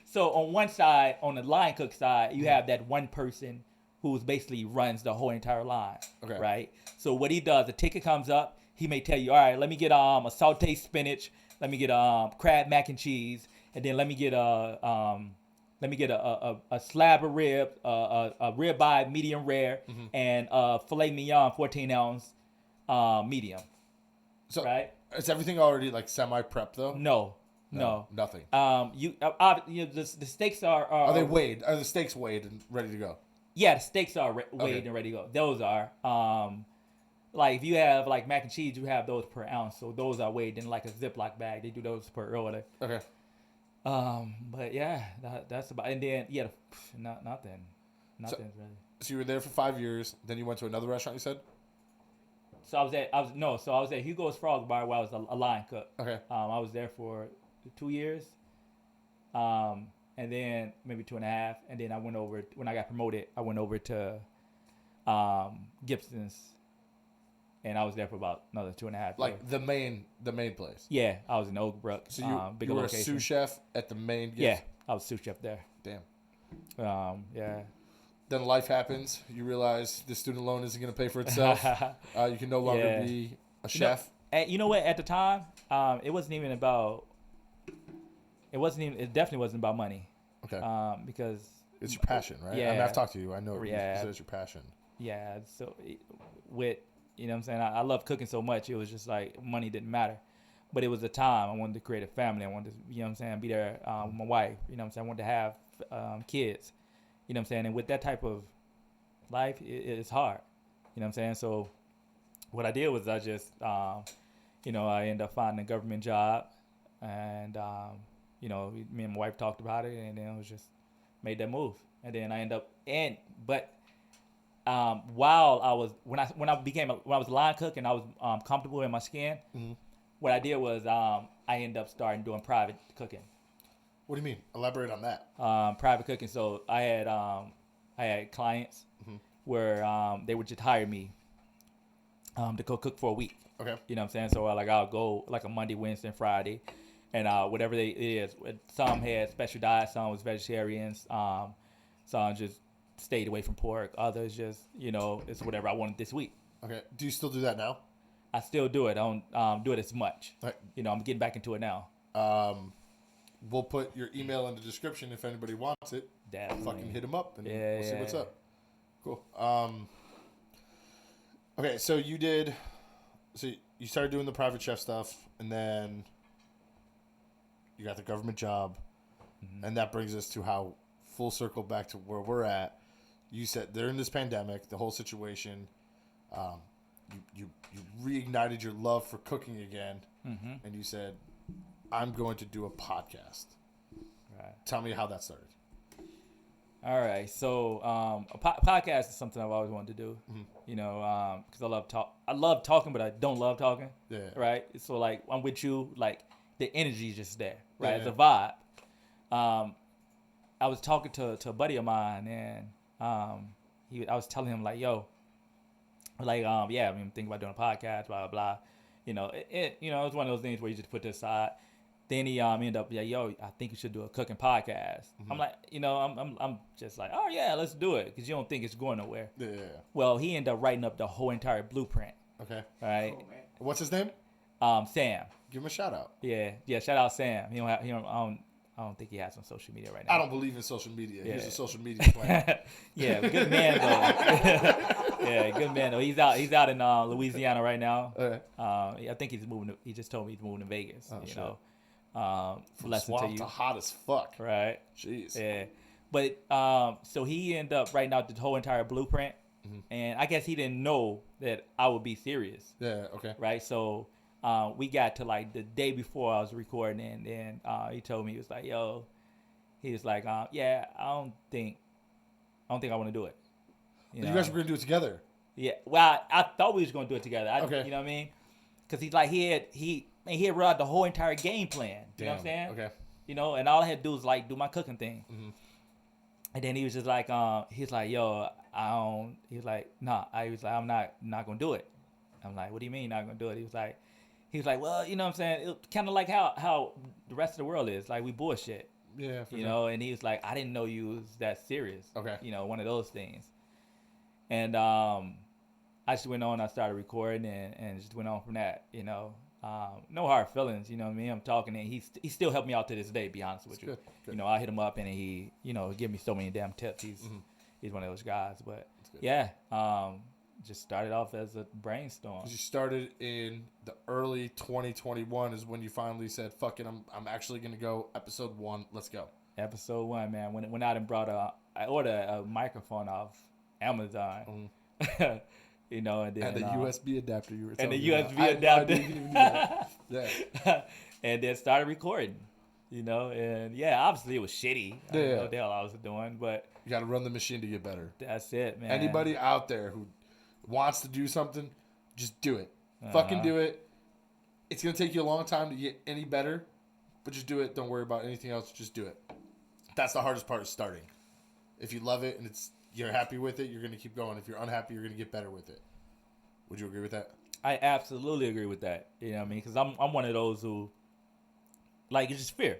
So on one side, on the line cook side, you have that one person who's basically runs the whole entire line. Okay. Right. So what he does, the ticket comes up, he may tell you, all right, let me get a sauteed spinach, let me get crab mac and cheese, and then let me get a slab of rib, a ribeye medium rare, and filet mignon 14-ounce medium. So right? Is everything already like semi-prep though? No. Nothing. The steaks are they weighed? Are the steaks weighed and ready to go? Yeah, the steaks are weighed and ready to go. Those are. Like if you have like mac and cheese, you have those per ounce. So those are weighed in like a Ziploc bag. They do those per order. Okay. But yeah, that's about. And then nothing really. So you were there for 5 years. Then you went to another restaurant. You said. So I was at Hugo's Frog Bar where I was a line cook. Okay. I was there for 2 years. And then maybe 2.5. And then I went over when I got promoted. I went over to Gibson's. And I was there for about another 2.5 like years. the main place. Yeah, I was in Oak Brook. So you were location. a sous chef at the main. Yeah, I was sous chef there. Damn. Yeah. Then life happens. You realize the student loan isn't going to pay for itself. You can no longer be a chef. You know what? At the time, it wasn't even about. It definitely wasn't about money. Okay. Because it's your passion, right? Yeah. I mean, I've talked to you. I know. Yeah. You said it's your passion. Yeah. So with You know what I'm saying? I love cooking so much. It was just like money didn't matter. But it was a time I wanted to create a family. I wanted to, you know what I'm saying, be there with my wife. You know what I'm saying? I wanted to have kids. You know what I'm saying? And with that type of life, it's hard. You know what I'm saying? So what I did was I just, you know, I ended up finding a government job. And, you know, me and my wife talked about it. And then it was just made that move. And then I ended up while I was, when I was a line cook and I was comfortable in my skin, what I did was I ended up starting doing private cooking. What do you mean? Elaborate on that. Private cooking. So I had clients where they would just hire me to go cook for a week. Okay. You know what I'm saying? So like I'll go like a Monday, Wednesday, and Friday, and whatever it is. Some had special diets, some was vegetarians, some just stayed away from pork. Others just, you know, it's whatever I wanted this week. Okay. Do you still do that now? I still do it. I don't do it as much. Right. You know, I'm getting back into it now. We'll put your email in the description if anybody wants it. Definitely. Fucking hit them up and Yeah, we'll see yeah, what's yeah. up. Cool. Okay, so you started doing the private chef stuff, and then you got the government job, and that brings us to how full circle back to where we're at. You said during this pandemic, the whole situation, you reignited your love for cooking again, and you said, I'm going to do a podcast. Right. Tell me how that started. All right. So a podcast is something I've always wanted to do. You know, because I love talking, but I don't love talking. Yeah. Right. So like I'm with you, like the energy is just there. Right. Yeah. It's a vibe. I was talking to a buddy of mine, and I was telling him like, yo, like yeah, I mean, thinking about doing a podcast, blah blah blah. You know, it was one of those things where you just put to the side. Then he ended up, yeah, yo, I think you should do a cooking podcast. I'm like, you know, I'm just like, oh yeah, let's do it, because you don't think it's going nowhere. Yeah. Well, he ended up writing up the whole entire blueprint. Okay. Right. Oh, man. What's his name? Sam. Give him a shout out. Yeah. Shout out Sam. I don't think he has on social media right now. I don't believe in social media. Yeah. Here's a social media plan. Yeah, good man though. Yeah, good man though. He's out in Louisiana right now. Okay. I think he's moving. He just told me he's moving to Vegas. Oh, you shit. know. Lesson Swamp to you. to hot as fuck. Right. Jeez. Yeah. But so he ended up writing out the whole entire blueprint, and I guess he didn't know that I would be serious. Yeah. Okay. Right. So we got to like the day before I was recording, and then he told me, he was like, yo, he was like, yeah, I don't think I want to do it. You guys were gonna do it together. Yeah. Well, I thought we was gonna do it together. Okay. You know what I mean? Because he's like, he had wrote out the whole entire game plan. You know what I'm saying? Okay. You know, and all I had to do was like do my cooking thing. And then he was just like, he's like, yo, he was like, nah. He was like, I'm not gonna do it. I'm like, what do you mean not gonna do it? He was like, well, you know what I'm saying? It kind of like how the rest of the world is. Like, we bullshit. Yeah. For You sure. know, and he was like, I didn't know you was that serious. Okay. You know, one of those things. And I just went on, I started recording, and just went on from that, you know. No hard feelings, you know what I mean? I'm talking, and he still helped me out to this day, to be honest with you. Good. You know, I hit him up, and he, you know, give me so many damn tips. He's one of those guys. But, yeah, just started off as a brainstorm. You started in the early 2021 is when you finally said, fuck it, I'm actually going to go episode 1. Let's go. Episode 1, man. When I done I ordered a microphone off Amazon. You know, and then And the USB adapter you were and telling the me USB about. adapter. I didn't even do that. Yeah. And then started recording. You know, and yeah, obviously it was shitty. I didn't know what the hell I was doing, but You got to run the machine to get better. that's it, man. Anybody out there who wants to do something, just do it. Fucking do it. It's going to take you a long time to get any better, but just do it. Don't worry about anything else. Just do it. That's the hardest part, is starting. If you love it and you're happy with it, you're going to keep going. If you're unhappy, you're going to get better with it. Would you agree with that? I absolutely agree with that. You know what I mean? Because I'm one of those who, like, it's just fear.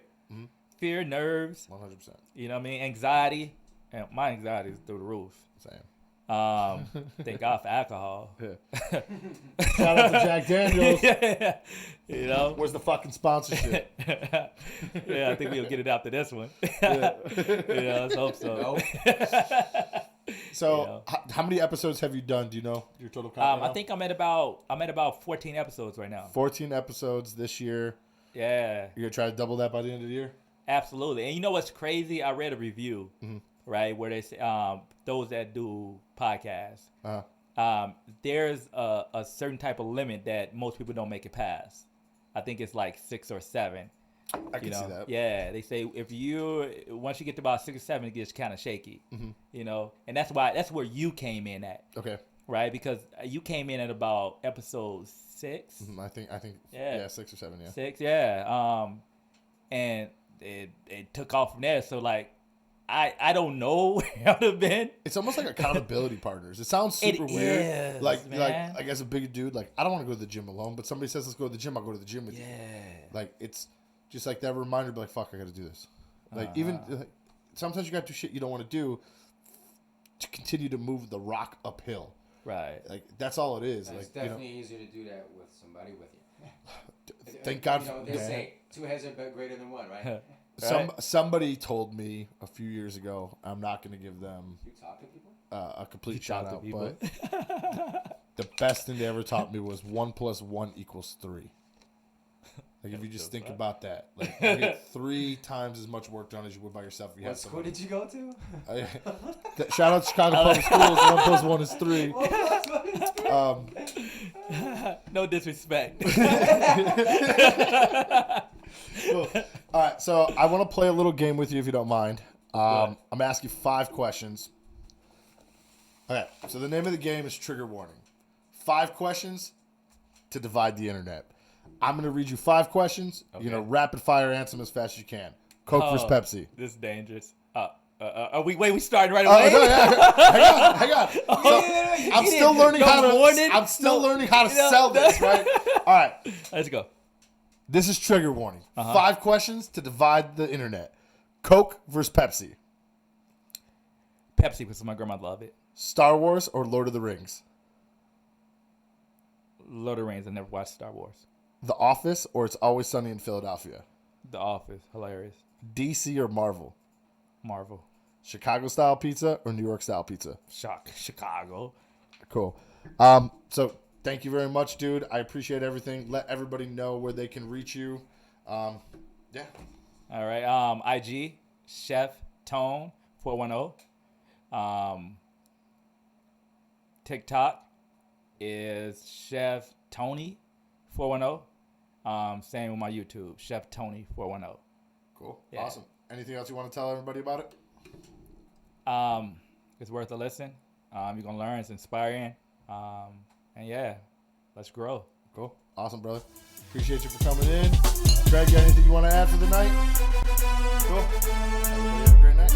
Fear, nerves. 100%. You know what I mean? Anxiety. And my anxiety is through the roof. Same. Thank God for alcohol. Yeah. Shout out to Jack Daniels. You know? Where's the fucking sponsorship? Yeah, I think we'll get it after this one. Yeah. Yeah, let's hope so. No. So, You know. how many episodes have you done? Do you know your total count? I think I'm at about 14 episodes right now. 14 episodes this year. Yeah, You're gonna try to double that by the end of the year. absolutely. And you know what's crazy? I read a review, right, where they say those that do podcasts, there's a certain type of limit that most people don't make it past. I think it's like 6 or 7. I can see that. Yeah, they say once you get to about 6 or 7, it gets kind of shaky. You know, and that's where you came in at. Okay. Right, because you came in at about episode 6. I think Yeah. 6 or 7. Yeah. 6, yeah. And it took off from there. So like, I don't know where I would have been. It's almost like accountability partners. It sounds super weird. Is, like man. I guess a big dude. Like I don't want to go to the gym alone, but somebody says let's go to the gym. I'll go to the gym with you. Like it's just like that reminder. Be like fuck, I got to do this. Like even like, sometimes you got to do shit you don't want to do to continue to move the rock uphill. Right. Like that's all it is. And Like it's definitely easier to do that with somebody with you. Thank God. You know, they say 2 heads are greater than 1, right? Somebody told me a few years ago. I'm not going to give them You talk to people? a complete shout out, people. but the best thing they ever taught me was 1 + 1 = 3. Like if you just think about that, like you get 3 times as much work done as you would by yourself. If you What had school somebody. did you go to? Shout out to Chicago Public Schools. 1 + 1 = 3. No disrespect. Cool. All right, so I want to play a little game with you if you don't mind. I'm gonna ask you 5 questions. Okay, so the name of the game is Trigger Warning. 5 questions to divide the internet. I'm gonna read you 5 questions. Okay. You're gonna rapid fire answer them as fast as you can. Coke versus Pepsi. This is dangerous. We starting right away? No, yeah. Hang on. So, I'm still learning how to sell this, right? All right. Let's go. This is Trigger Warning. 5 questions to divide the internet. Coke versus Pepsi. Pepsi, because my grandma loved it. Star Wars or Lord of the Rings? Lord of the Rings. I never watched Star Wars. The Office or It's Always Sunny in Philadelphia? The Office. Hilarious. DC or Marvel? Marvel. Chicago style pizza or New York style pizza? Chicago. Cool. So thank you very much, dude. I appreciate everything. Let everybody know where they can reach you. Yeah. All right. IG Chef Tone 410. TikTok is Chef Tony 410. Same with my YouTube, Chef Tony 410. Cool. Yeah. Awesome. Anything else you want to tell everybody about it? It's worth a listen. You're gonna learn. It's inspiring. And yeah, let's grow. Cool. Awesome, brother. Appreciate you for coming in. Greg, you got anything you want to add for the night? Cool. Everybody have a great night.